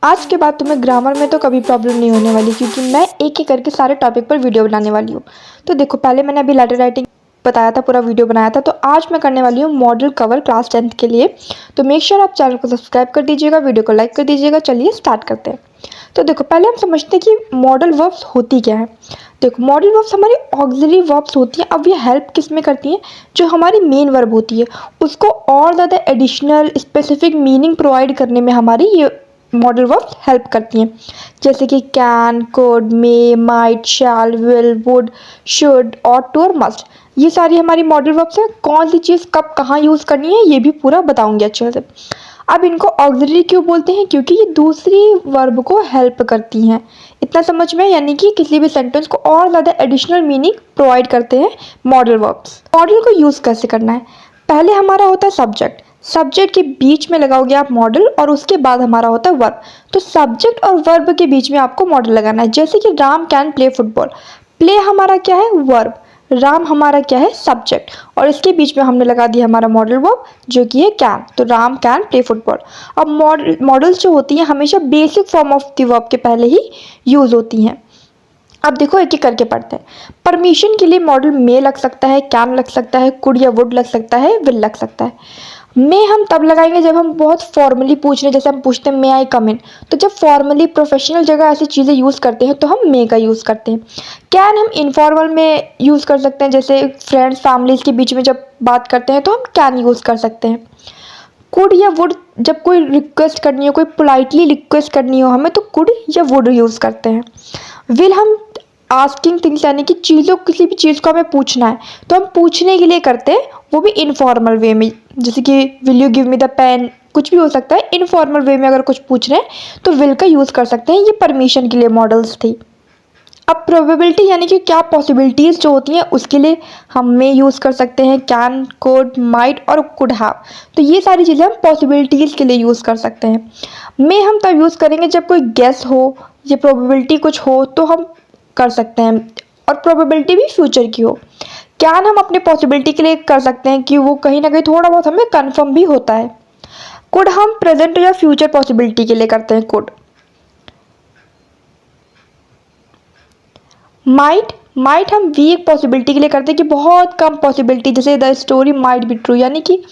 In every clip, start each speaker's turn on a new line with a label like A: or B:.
A: आज के बाद तुम्हें ग्रामर में तो कभी प्रॉब्लम नहीं होने वाली, क्योंकि मैं एक एक करके सारे टॉपिक पर वीडियो बनाने वाली हूँ। तो देखो, पहले मैंने अभी लेटर राइटिंग बताया था, पूरा वीडियो बनाया था। तो आज मैं करने वाली हूँ मॉडल कवर क्लास 10th के लिए। तो मेक श्योर आप चैनल को सब्सक्राइब कर दीजिएगा, वीडियो को लाइक कर दीजिएगा। चलिए स्टार्ट करते हैं। तो देखो, पहले हम समझते हैं कि मॉडल वर्ब्स होती क्या है। देखो, मॉडल वर्ब्स हमारी ऑक्सिलरी वर्ब्स होती हैं। अब ये हेल्प किस में करती हैं? जो हमारी मेन वर्ब होती है उसको और ज़्यादा एडिशनल स्पेसिफिक मीनिंग प्रोवाइड करने में हमारी ये मॉडल वर्ब्स हेल्प करती हैं। जैसे कि can, could, may, might, shall, will, would, should, ought to और मस्ट। ये सारी हमारी मॉडल वर्ब्स हैं। कौन सी चीज़ कब कहाँ यूज़ करनी है ये भी पूरा बताऊंगी अच्छे से। अब इनको ऑक्सिलरी क्यों बोलते हैं? क्योंकि ये दूसरी वर्ब को हेल्प करती हैं। इतना समझ में? यानी कि किसी भी सेंटेंस को और ज़्यादा एडिशनल मीनिंग प्रोवाइड करते हैं मॉडल वर्ब्स। मॉडल को यूज़ कैसे करना है? पहले हमारा होता है सब्जेक्ट। सब्जेक्ट के बीच में लगाओगे आप मॉडल, और उसके बाद हमारा होता है वर्ब। तो सब्जेक्ट और वर्ब के बीच में आपको मॉडल लगाना है। जैसे कि Ram can play football. Play हमारा क्या है? वर्ब। राम हमारा क्या है? सब्जेक्ट। और इसके बीच में हमने लगा दिया हमारा मॉडल वर्ब जो कि है कैन। तो राम कैन प्ले फुटबॉल। अब मॉडल्स जो होती हैं हमेशा basic form of the verb के पहले ही यूज होती हैं। अब देखो, एक एक करके पढ़ते हैं। परमिशन के लिए मॉडल मे लग सकता है, कैन लग सकता है, कुड या वुड लग सकता है, विल लग सकता है। मे हम तब लगाएंगे जब हम बहुत फॉर्मली पूछ रहे हैं। जैसे हम पूछते हैं मे आई कम इन, तो जब फॉर्मली प्रोफेशनल जगह ऐसी चीज़ें यूज़ करते हैं तो हम मे का यूज़ करते हैं। कैन हम इनफॉर्मल में यूज़ कर सकते हैं, जैसे फ्रेंड्स फैमिलीज के बीच में जब बात करते हैं तो हम कैन यूज़ कर सकते हैं। कुड या वुड जब कोई रिक्वेस्ट करनी हो, कोई पोलाइटली रिक्वेस्ट करनी हो हमें, तो कुड या वुड यूज़ करते हैं। विल हम आस्किंग थिंग्स, यानी कि चीज़ों, किसी भी चीज़ को हमें पूछना है तो हम पूछने के लिए करते हैं, वो भी इनफॉर्मल वे में। जैसे कि will you give me the pen, कुछ भी हो सकता है। इनफॉर्मल वे में अगर कुछ पूछ रहे हैं तो विल का यूज़ कर सकते हैं। ये परमिशन के लिए मॉडल्स थी। अब प्रोबेबिलिटी, यानी कि क्या पॉसिबिलिटीज़ जो होती हैं उसके लिए हम में यूज़ कर सकते हैं कैन, कुड, माइट और कुड हैव। तो ये सारी चीज़ें हम पॉसिबिलिटीज़ के लिए यूज़ कर सकते हैं। में हम तब यूज़ करेंगे जब कोई गेस हो, ये प्रोबेबिलिटी कुछ हो तो हम कर सकते हैं, और प्रोबेबिलिटी भी फ्यूचर की हो। कैन हम अपने पॉसिबिलिटी के लिए कर सकते हैं कि वो कहीं ना कहीं थोड़ा बहुत हमें कन्फर्म भी होता है। कुड हम प्रेजेंट या फ्यूचर पॉसिबिलिटी के लिए करते हैं कुड। माइट हम वीक पॉसिबिलिटी के लिए करते हैं कि बहुत कम पॉसिबिलिटी, जैसे the story might be true, यानी कि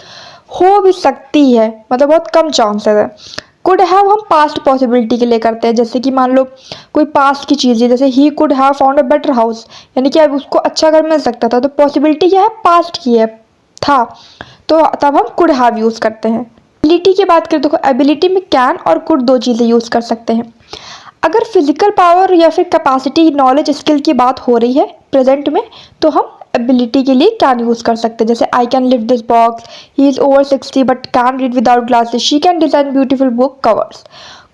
A: हो भी सकती है, मतलब बहुत कम चांसेस है। कुड हैव हम पास्ट पॉसिबिलिटी के लिए करते हैं, जैसे कि मान लो कोई पास्ट की चीज़ है, जैसे he could have found a better house, यानी कि अब उसको अच्छा घर मिल सकता था। तो पॉसिबिलिटी क्या है? पास्ट की है, था। तो तब हम कुड हैव यूज़ करते हैं। एबिलिटी की बात करें तो एबिलिटी में कैन और कुड दो चीज़ें यूज़ कर सकते हैं। अगर फिजिकल पावर या फिर कैपेसिटी, नॉलेज, स्किल की बात हो रही है प्रेजेंट में, तो हम एबिलिटी के लिए कैन यूज़ कर सकते हैं। जैसे I can lift this box, he is over 60 but can read without glasses, she can design beautiful book covers.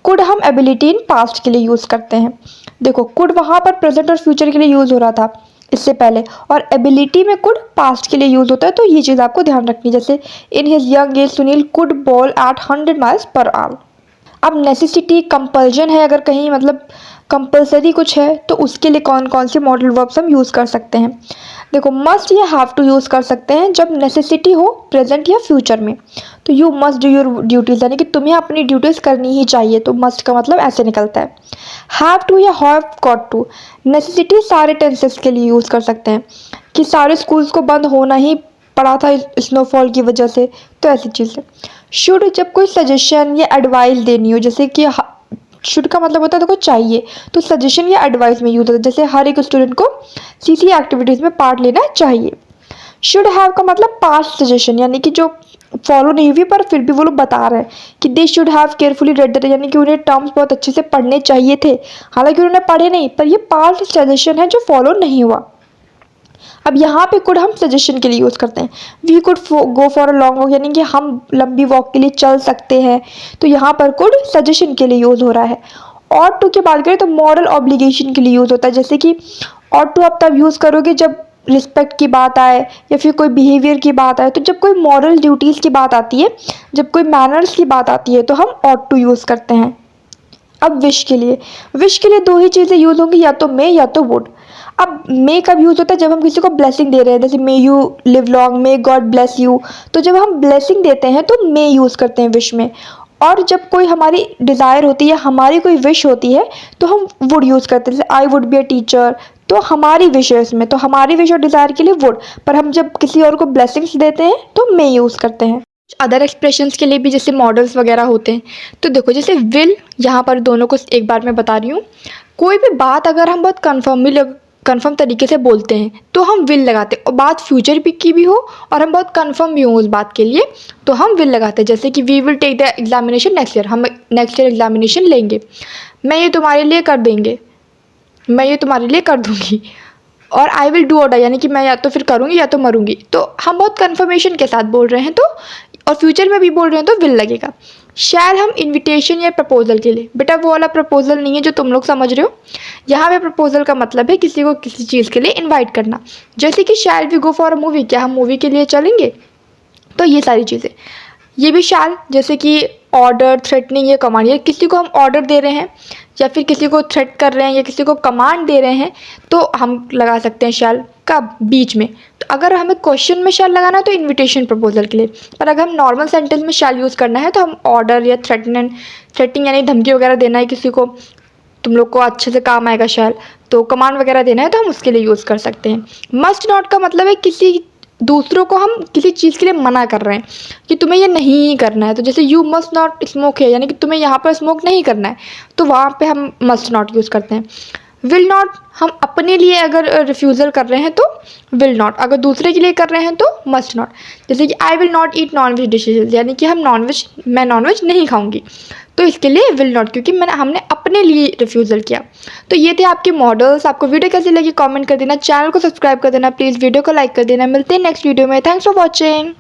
A: Could हम एबिलिटी इन पास्ट के लिए यूज़ करते हैं। देखो, कुड वहाँ पर प्रेजेंट और फ्यूचर के लिए यूज़ हो रहा था इससे पहले, और एबिलिटी में कुड पास्ट के लिए यूज़ होता है। तो ये चीज़ आपको ध्यान रखनी है। जैसे in his young age Sunil could bowl at 100 miles per hour. अब नेसेसिटी, कंपल्जन है, अगर कहीं मतलब कंपलसरी कुछ है तो उसके लिए कौन कौन से मॉडल वर्ब्स हम यूज़ कर सकते हैं? देखो, मस्ट या हैव टू यूज़ कर सकते हैं जब नेसेसिटी हो प्रेजेंट या फ्यूचर में। तो you must do your duties, यानी कि तुम्हें अपनी ड्यूटीज़ करनी ही चाहिए। तो मस्ट का मतलब ऐसे निकलता है। हैव टू या हैव गॉट टू, नेसेसिटी सारे टेंसेस के लिए यूज़ कर सकते हैं, कि सारे स्कूल्स को बंद होना ही पड़ा था स्नोफॉल की वजह से, तो ऐसी चीज़ है। शुड जब कोई सजेशन या एडवाइस देनी हो, जैसे कि शुड का मतलब होता है देखो चाहिए, तो सजेशन या एडवाइस में यूज होता है। जैसे हर एक स्टूडेंट को सीसी एक्टिविटीज़ में पार्ट लेना चाहिए। शुड हैव का मतलब पास्ट सजेशन, यानी कि जो फॉलो नहीं हुई पर फिर भी वो लोग बता रहे हैं कि they should have carefully read the, यानी कि उन्हें टर्म्स बहुत अच्छे से पढ़ने चाहिए थे, हालांकि उन्होंने पढ़े नहीं, पर ये पास्ट सजेशन है जो फॉलो नहीं हुआ। अब यहाँ पे कुड हम सजेशन के लिए यूज़ करते हैं। We could go for a long walk, यानी कि हम लंबी वॉक के लिए चल सकते हैं। तो यहाँ पर कुड सजेशन के लिए यूज़ हो रहा है। और टू की बात करें तो मॉरल ऑब्लिगेशन के लिए यूज़ होता है। जैसे कि और टू आप तब यूज़ करोगे जब रिस्पेक्ट की बात आए या फिर कोई बिहेवियर की बात आए। तो जब कोई मॉरल ड्यूटीज़ की बात आती है, जब कोई मैनर्स की बात आती है, तो हम ऑट टू यूज़ करते हैं। अब विश के लिए दो ही चीज़ें यूज़ होंगी, या तो मे या तो वुड। अब मे कब यूज़ होता है? जब हम किसी को ब्लेसिंग दे रहे हैं, जैसे may you live long, may God bless you. तो जब हम ब्लेसिंग देते हैं तो मे यूज़ करते हैं विश में। और जब कोई हमारी डिज़ायर होती है या हमारी कोई विश होती है तो हम वुड यूज़ करते हैं, जैसे I would be a teacher, तो हमारी विश है इसमें, तो हमारी विश और डिज़ायर के लिए वुड, पर हम जब किसी और को ब्लेसिंग्स देते हैं तो मे यूज़ करते हैं। अदर एक्सप्रेशंस के लिए भी जैसे मॉडल्स वगैरह होते हैं, तो देखो जैसे विल, यहाँ पर दोनों को एक बार मैं बता रही हूँ। कोई भी बात अगर हम बहुत कन्फर्म तरीके से बोलते हैं तो हम विल लगाते हैं, और बात फ्यूचर की भी हो और हम बहुत कन्फर्म भी हों उस बात के लिए तो हम विल लगाते हैं। जैसे कि we will take the examination next year, हम नेक्स्ट ईयर एग्जामिनेशन लेंगे। मैं ये तुम्हारे लिए कर देंगे, मैं ये तुम्हारे लिए कर दूँगी। और आई विल डू और डाई, यानी कि मैं या तो फिर करूँगी या तो मरूँगी, तो हम बहुत कन्फर्मेशन के साथ बोल रहे हैं, तो और फ्यूचर में भी बोल रहे हैं तो विल लगेगा। शैल हम इनविटेशन या प्रपोजल के लिए, बेटा वो वाला प्रपोजल नहीं है जो तुम लोग समझ रहे हो। यहाँ पे प्रपोजल का मतलब है किसी को किसी चीज़ के लिए इनवाइट करना। जैसे कि shall we go for a movie, क्या हम मूवी के लिए चलेंगे, तो ये सारी चीज़ें। ये भी शैल, जैसे कि ऑर्डर, थ्रेटनिंग या कमांड, या किसी को हम ऑर्डर दे रहे हैं या फिर किसी को थ्रेट कर रहे हैं या किसी को कमांड दे रहे हैं तो हम लगा सकते हैं शैल का बीच में। तो अगर हमें क्वेश्चन में शैल लगाना है तो इनविटेशन प्रपोजल के लिए, पर अगर हम नॉर्मल सेंटेंस में शैल यूज़ करना है तो हम ऑर्डर या थ्रेटनिंग यानी धमकी वगैरह देना है किसी को, तुम लोग को अच्छे से काम आएगा शैल, तो कमांड वगैरह देना है तो हम उसके लिए यूज़ कर सकते हैं। मस्ट नॉट का मतलब है किसी दूसरों को हम किसी चीज़ के लिए मना कर रहे हैं कि तुम्हें ये नहीं करना है, तो जैसे यू मस्ट नॉट स्मोक है, यानी कि तुम्हें यहाँ पर स्मोक नहीं करना है, तो वहाँ पे हम मस्ट नॉट यूज़ करते हैं। विल नॉट हम अपने लिए अगर रिफ्यूज़ल कर रहे हैं तो विल नॉट, अगर दूसरे के लिए कर रहे हैं तो मस्ट नॉट। जैसे कि I will not eat non veg dishes, यानी कि मैं नॉन वेज नहीं खाऊंगी, तो इसके लिए विल नॉट, क्योंकि हमने अपने लिए रिफ्यूज़ल किया। तो ये थे आपके मॉडल्स। आपको वीडियो कैसी लगी कमेंट कर देना, चैनल को सब्सक्राइब कर देना प्लीज़, वीडियो को लाइक कर देना। मिलते हैं नेक्स्ट वीडियो में। Thanks for watching.